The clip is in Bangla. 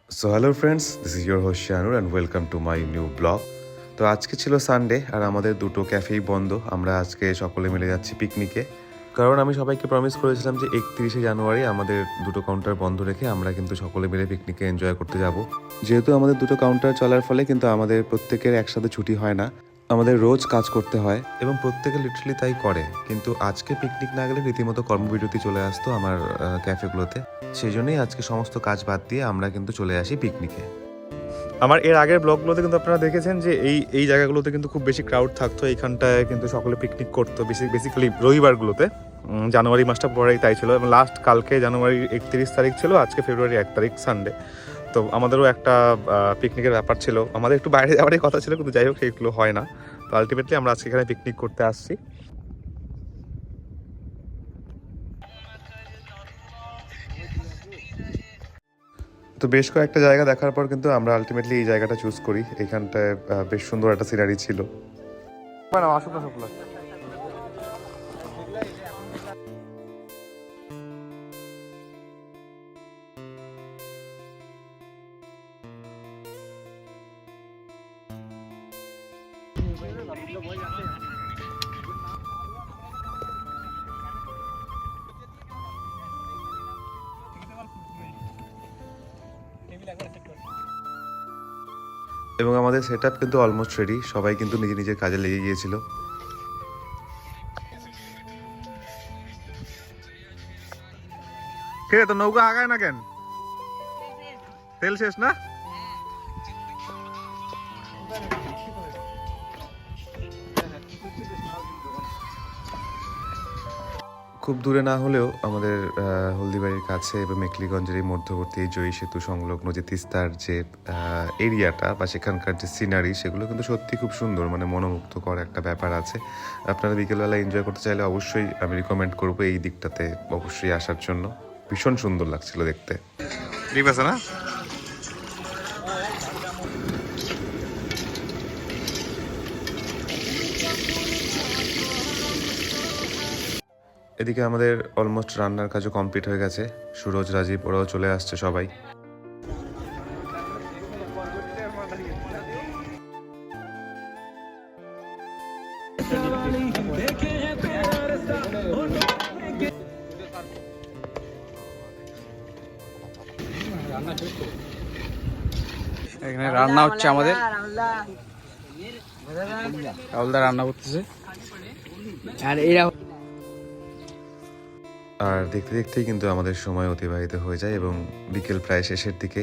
So hello friends, this is your host Shanur and welcome to my new blog. তো আজকে ছিল সানডে আর আমাদের দুটো ক্যাফেই বন্ধ। আমরা আজকে সকলে মিলে যাচ্ছি পিকনিকে, কারণ আমি সবাইকে প্রমিস করেছিলাম যে 31শে জানুয়ারি আমাদের দুটো কাউন্টার বন্ধ রেখে আমরা কিন্তু সকলে মিলে পিকনিকে এনজয় করতে যাব। যেহেতু আমাদের দুটো কাউন্টার চলার ফলে কিন্তু আমাদের প্রত্যেকের একসাথে ছুটি হয় না, আমাদের রোজ কাজ করতে হয় এবং প্রত্যেকে লিটারালি তাই করে। কিন্তু আজকে পিকনিক না গেলে রীতিমতো কর্মবিরতি চলে আসতো আমার ক্যাফেগুলোতে। সেই জন্যই আজকে সমস্ত কাজ বাদ দিয়ে আমরা কিন্তু চলে আসি পিকনিকে। আমার এর আগের ব্লগগুলোতে কিন্তু আপনারা দেখেছেন যে এই জায়গাগুলোতে কিন্তু খুব বেশি ক্রাউড থাকতো। এইখানটায় কিন্তু সকলে পিকনিক করতো বেসিক্যালি রবিবারগুলোতে। জানুয়ারি মাসটা পরেই তাই ছিল, এবং লাস্ট কালকে জানুয়ারি 31 তারিখ ছিল, আজকে ফেব্রুয়ারি 1 তারিখ সানডে। তো আমাদেরও একটা পিকনিকের ব্যাপার ছিল, আমাদের একটু বাইরে যাওয়ারই কথা ছিল, কিন্তু যাই হোক সেইগুলো হয় না। তো আলটিমেটলি আমরা আজকে এখানে পিকনিক করতে আসছি। তো বেশ কয়েকটা জায়গা দেখার পর কিন্তু আমরা আলটিমেটলি এই জায়গাটা চুজ করি। এইখানটায় বেশ সুন্দর একটা সিনারি ছিল। এবং আমাদের সেট আপ কিন্তু অলমোস্ট রেডি, সবাই কিন্তু নিজের নিজের কাজে লেগে গিয়েছিল। কে তো নৌকা আগায় না কেন? তেল শেষ না? খুব দূরে না হলেও আমাদের হলদিবাড়ির কাছে এবং মেখলিগঞ্জের এই মধ্যবর্তী এই জয়ী সেতু সংলগ্ন যে তিস্তার যে এরিয়াটা বা সেখানকার যে সিনারি, সেগুলো কিন্তু সত্যি খুব সুন্দর, মানে মনোমুগ্ধকর একটা ব্যাপার আছে। আপনারা বিকেলবেলা এনজয় করতে চাইলে অবশ্যই আমি রিকমেন্ড করবো এই দিকটাতে অবশ্যই আসার জন্য। ভীষণ সুন্দর লাগছিল দেখতে। ঠিক আছে না? এদিকে আমাদের অলমোস্ট রান্নার কাজও কমপ্লিট হয়ে গেছে। সুরজ, রাজীব ওরাও চলে আসছে সবাই। এখানে রান্না হচ্ছে আমাদের, রাহুলদা রান্না করতেছে। আর এরা আর দেখতে দেখতেই কিন্তু আমাদের সময় অতিবাহিত হয়ে যায় এবং বিকেল প্রায় শেষের দিকে